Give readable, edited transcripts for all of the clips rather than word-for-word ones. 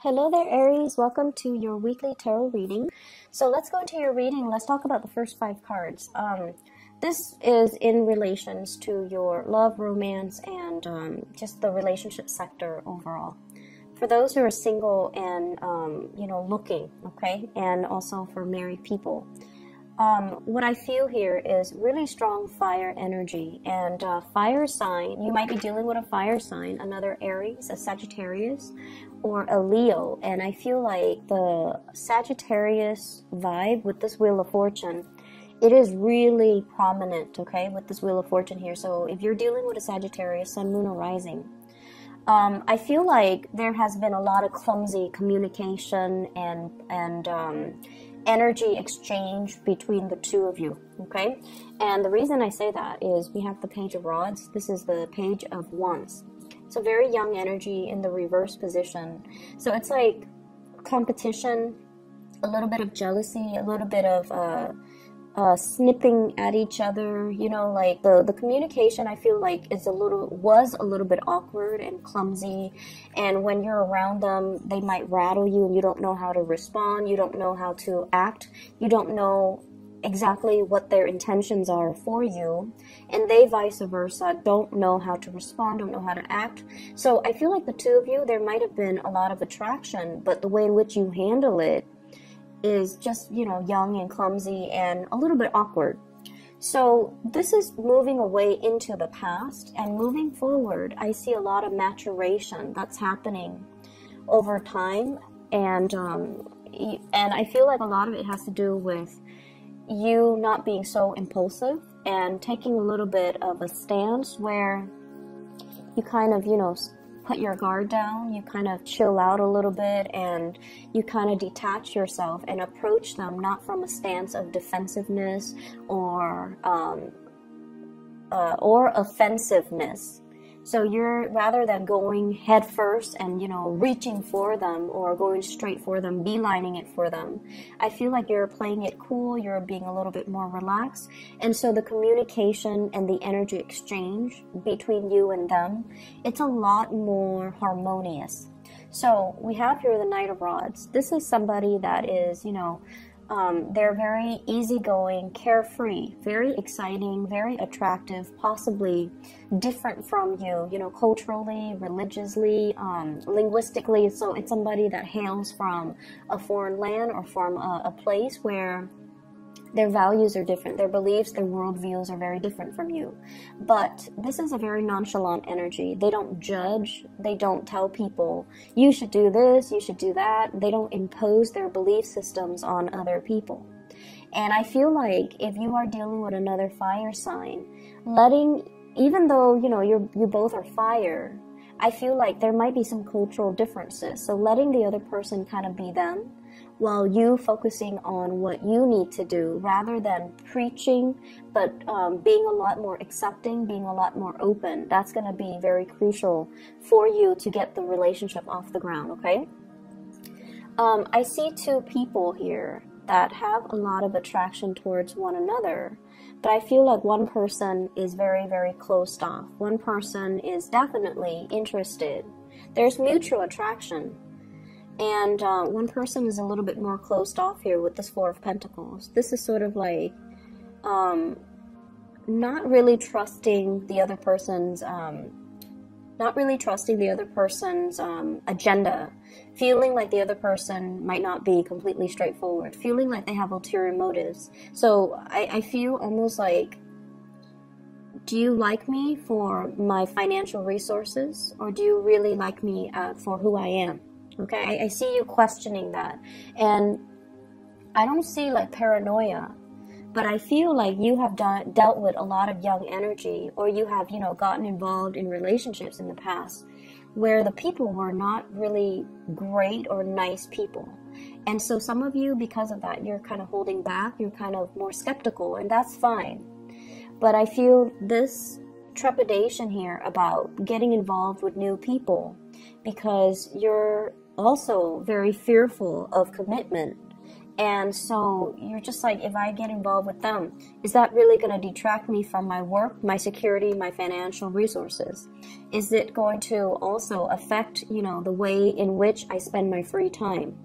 Hello there, Aries. Welcome to your weekly tarot reading. So let's go into your reading. Let's talk about the first 5 cards. This is in relations to your love, romance, and just the relationship sector overall. For those who are single and, looking, okay, and also for married people. What I feel here is really strong fire energy, and fire sign, you might be dealing with a fire sign, another Aries, a Sagittarius, or a Leo. And I feel like the Sagittarius vibe with this Wheel of Fortune, it is really prominent, okay, with this Wheel of Fortune here. So if you're dealing with a Sagittarius, Sun, Moon, or Rising, I feel like there has been a lot of clumsy communication and energy exchange between the two of you, okay? And the reason I say that is we have the Page of Rods. This is the Page of Wands. It's a very young energy in the reverse position. So it's like competition, a little bit of jealousy, a little bit of snipping at each other, you know, like the communication I feel like was a little bit awkward and clumsy, and when you're around them they might rattle you and you don't know how to respond, you don't know how to act, you don't know exactly what their intentions are for you, and they vice versa don't know how to respond, don't know how to act. So I feel like the two of you, there might have been a lot of attraction, but the way in which you handle it is just, you know, young and clumsy and a little bit awkward. So this is moving away into the past, and moving forward I see a lot of maturation that's happening over time, and I feel like a lot of it has to do with you not being so impulsive and taking a little bit of a stance where you kind of, you know, put your guard down, you kind of chill out a little bit, and you kind of detach yourself and approach them not from a stance of defensiveness or offensiveness. So you're, rather than going head first and, you know, reaching for them or going straight for them, beelining it for them, I feel like you're playing it cool, you're being a little bit more relaxed. And so the communication and the energy exchange between you and them, it's a lot more harmonious. So we have here the Knight of Rods. This is somebody that is, you know, they're very easygoing, carefree, very exciting, very attractive, possibly different from you, you know, culturally, religiously, linguistically. So it's somebody that hails from a foreign land or from a place where their values are different, their beliefs, their worldviews are very different from you. But this is a very nonchalant energy. They don't judge. They don't tell people, you should do this, you should do that. They don't impose their belief systems on other people. And I feel like if you are dealing with another fire sign, even though, you know, you both are fire, I feel like there might be some cultural differences. So letting the other person kind of be them, while you focusing on what you need to do, rather than preaching, but being a lot more accepting, being a lot more open. That's going to be very crucial for you to get the relationship off the ground, okay? I see two people here that have a lot of attraction towards one another, but I feel like one person is very, very closed off. One person is definitely interested. There's mutual attraction. And one person is a little bit more closed off here with this Four of Pentacles. This is sort of like not really trusting the other person's agenda, feeling like the other person might not be completely straightforward, feeling like they have ulterior motives. So I feel almost like, do you like me for my financial resources, or do you really like me for who I am? Okay, I see you questioning that, and I don't see like paranoia, but I feel like you have dealt with a lot of young energy, or you have, you know, gotten involved in relationships in the past where the people were not really great or nice people. And so some of you, because of that, you're kind of holding back, you're kind of more skeptical, and that's fine. But I feel this trepidation here about getting involved with new people because you're also very fearful of commitment. And so you're just like, if I get involved with them, is that really going to detract me from my work, my security, my financial resources? Is it going to also affect, you know, the way in which I spend my free time?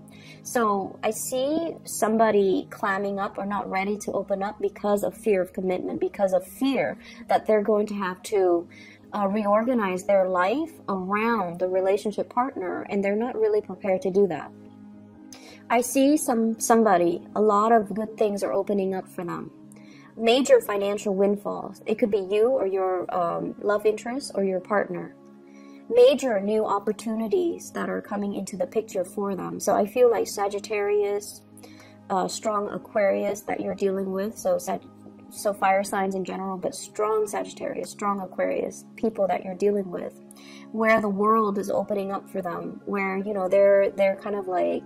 So I see somebody clamming up or not ready to open up because of fear of commitment, because of fear that they're going to have to reorganize their life around the relationship partner, and they're not really prepared to do that. I see somebody, a lot of good things are opening up for them. Major financial windfalls. It could be you or your love interest or your partner. Major new opportunities that are coming into the picture for them. So I feel like Sagittarius, strong Aquarius that you're dealing with. So fire signs in general, but strong Sagittarius, strong Aquarius, people that you're dealing with, where the world is opening up for them, where, you know, they're kind of like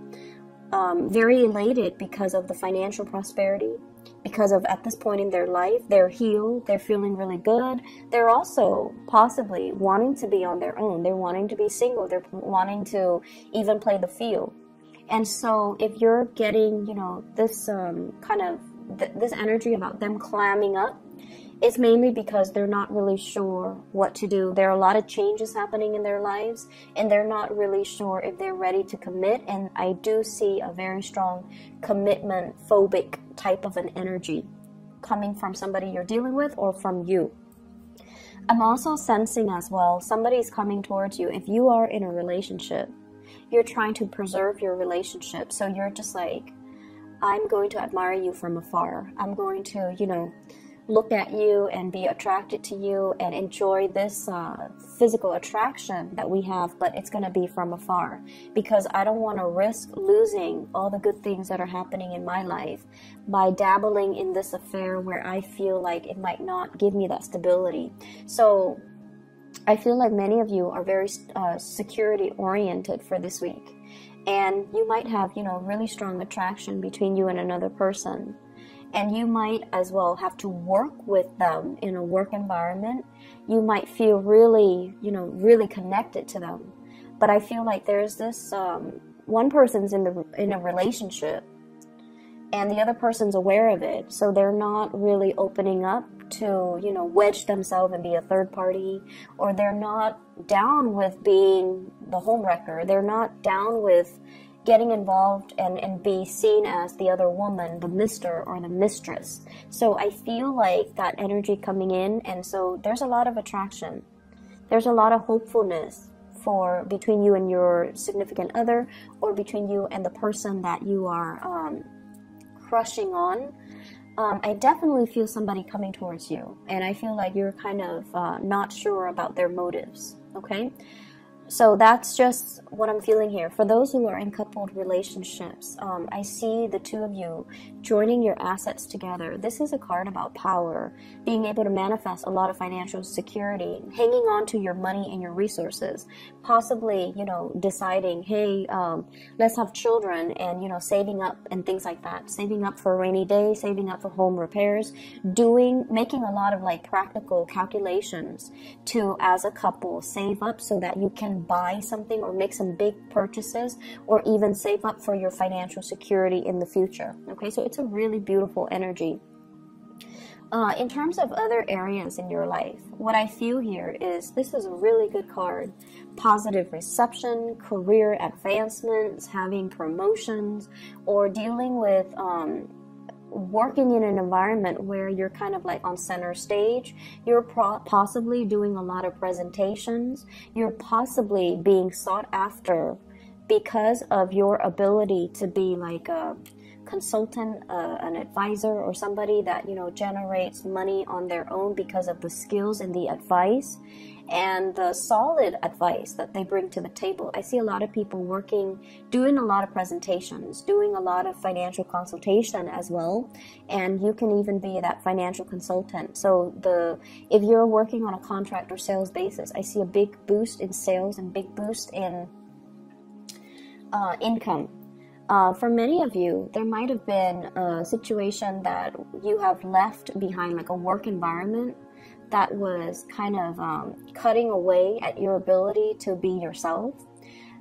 very elated because of the financial prosperity, because of, at this point in their life, they're healed, they're feeling really good. They're also possibly wanting to be on their own. They're wanting to be single. They're wanting to even play the field. And so if you're getting, you know, this kind of this energy about them clamming up, it's mainly because they're not really sure what to do. There are a lot of changes happening in their lives, and they're not really sure if they're ready to commit. And I do see a very strong commitment phobic type of an energy coming from somebody you're dealing with or from you. I'm also sensing as well, somebody's coming towards you. If you are in a relationship, you're trying to preserve your relationship. So you're just like, I'm going to admire you from afar. I'm going to, you know, look at you and be attracted to you and enjoy this physical attraction that we have, but it's going to be from afar, because I don't want to risk losing all the good things that are happening in my life by dabbling in this affair where I feel like it might not give me that stability. So I feel like many of you are very security oriented for this week, and you might have, you know, really strong attraction between you and another person. And you might as well have to work with them in a work environment. You might feel really, you know, really connected to them. But I feel like there's this, one person's in a relationship and the other person's aware of it. So they're not really opening up to, you know, wedge themselves and be a third party, or they're not down with being the homewrecker. They're not down with getting involved and be seen as the other woman, the mister or the mistress. So I feel like that energy coming in, and so there's a lot of attraction. There's a lot of hopefulness for between you and your significant other, or between you and the person that you are crushing on. I definitely feel somebody coming towards you, and I feel like you're kind of not sure about their motives, okay? So that's just what I'm feeling here. For those who are in coupled relationships, I see the two of you joining your assets together. This is a card about power, being able to manifest a lot of financial security, hanging on to your money and your resources, possibly, you know, deciding, hey, let's have children, and, you know, saving up and things like that, saving up for a rainy day, saving up for home repairs, making a lot of like practical calculations to, as a couple, save up so that you can buy something or make some big purchases, or even save up for your financial security in the future. Okay, so it's a really beautiful energy. In terms of other areas in your life, what I feel here is this is a really good card. Positive reception, career advancements, having promotions, or dealing with working in an environment where you're kind of like on center stage. You're possibly doing a lot of presentations. You're possibly being sought after because of your ability to be like a consultant, an advisor, or somebody that, you know, generates money on their own because of the skills and the advice and the solid advice that they bring to the table. I see a lot of people working, doing a lot of presentations, doing a lot of financial consultation as well, and you can even be that financial consultant. So if you're working on a contract or sales basis, I see a big boost in sales and big boost in income. For many of you, there might have been a situation that you have left behind, like a work environment that was kind of cutting away at your ability to be yourself.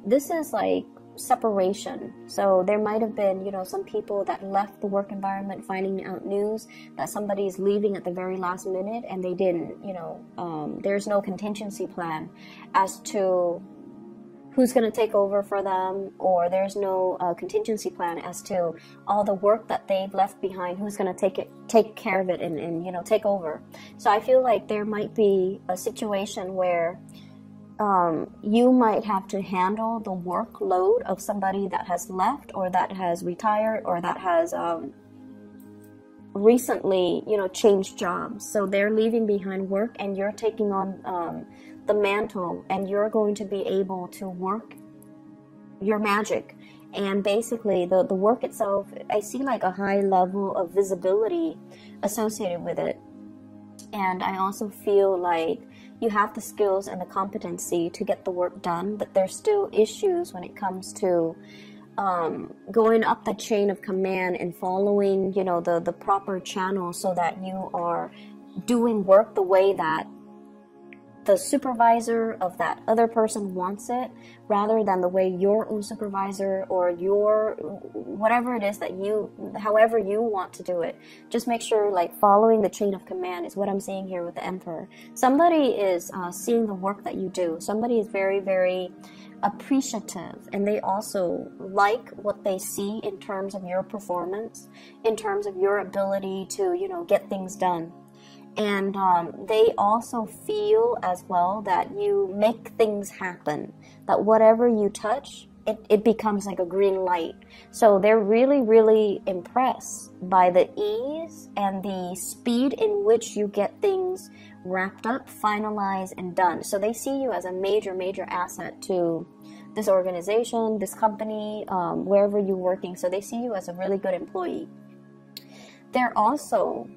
This is like separation. So there might have been, you know, some people that left the work environment finding out news that somebody is leaving at the very last minute, and they didn't, you know, there's no contingency plan as to who's going to take over for them, or there's no contingency plan as to all the work that they've left behind, who's going to take care of it and you know, take over. So I feel like there might be a situation where you might have to handle the workload of somebody that has left, or that has retired, or that has recently, you know, changed jobs. So they're leaving behind work, and you're taking on the mantle, and you're going to be able to work your magic. And basically the work itself, I see like a high level of visibility associated with it. And I also feel like you have the skills and the competency to get the work done, but there's still issues when it comes to going up the chain of command and following, you know, the proper channel, so that you are doing work the way that the supervisor of that other person wants it, rather than the way your own supervisor or your whatever it is that you, however you want to do it. Just make sure, like, following the chain of command is what I'm seeing here with the Emperor. Somebody is seeing the work that you do. Somebody is very, very appreciative, and they also like what they see in terms of your performance, in terms of your ability to, you know, get things done. And they also feel as well that you make things happen, that whatever you touch, it becomes like a green light. So they're really, really impressed by the ease and the speed in which you get things wrapped up, finalized, and done. So they see you as a major, major asset to this organization, this company, wherever you're working. So they see you as a really good employee. They're also...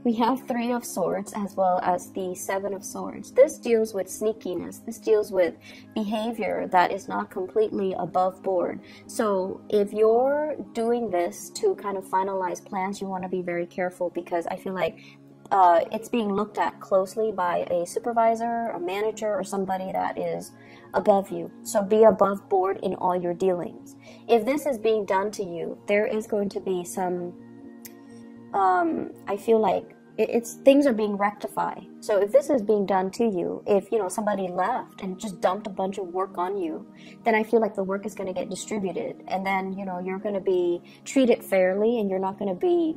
We have Three of Swords as well as the Seven of Swords. This deals with sneakiness. This deals with behavior that is not completely above board. So if you're doing this to kind of finalize plans, you want to be very careful, because I feel like it's being looked at closely by a supervisor, a manager, or somebody that is above you. So be above board in all your dealings. If this is being done to you, there is going to be some... I feel like things are being rectified. So if this is being done to you, if, you know, somebody left and just dumped a bunch of work on you, then I feel like the work is going to get distributed, and then, you know, you're going to be treated fairly, and you're not going to be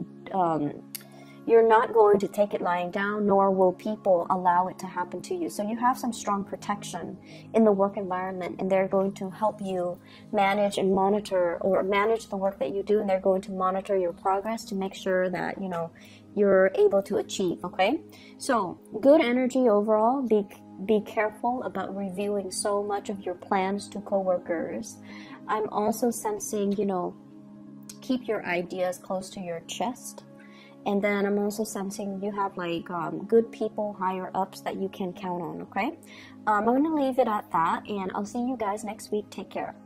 you're not going to take it lying down, nor will people allow it to happen to you. So you have some strong protection in the work environment, and they're going to help you manage and monitor, or manage the work that you do, and they're going to monitor your progress to make sure that, you know, you're able to achieve, okay? So good energy overall. Be careful about reviewing so much of your plans to coworkers. I'm also sensing, you know, keep your ideas close to your chest. And then I'm also sensing you have like good people, higher ups that you can count on, okay? I'm going to leave it at that, and I'll see you guys next week. Take care.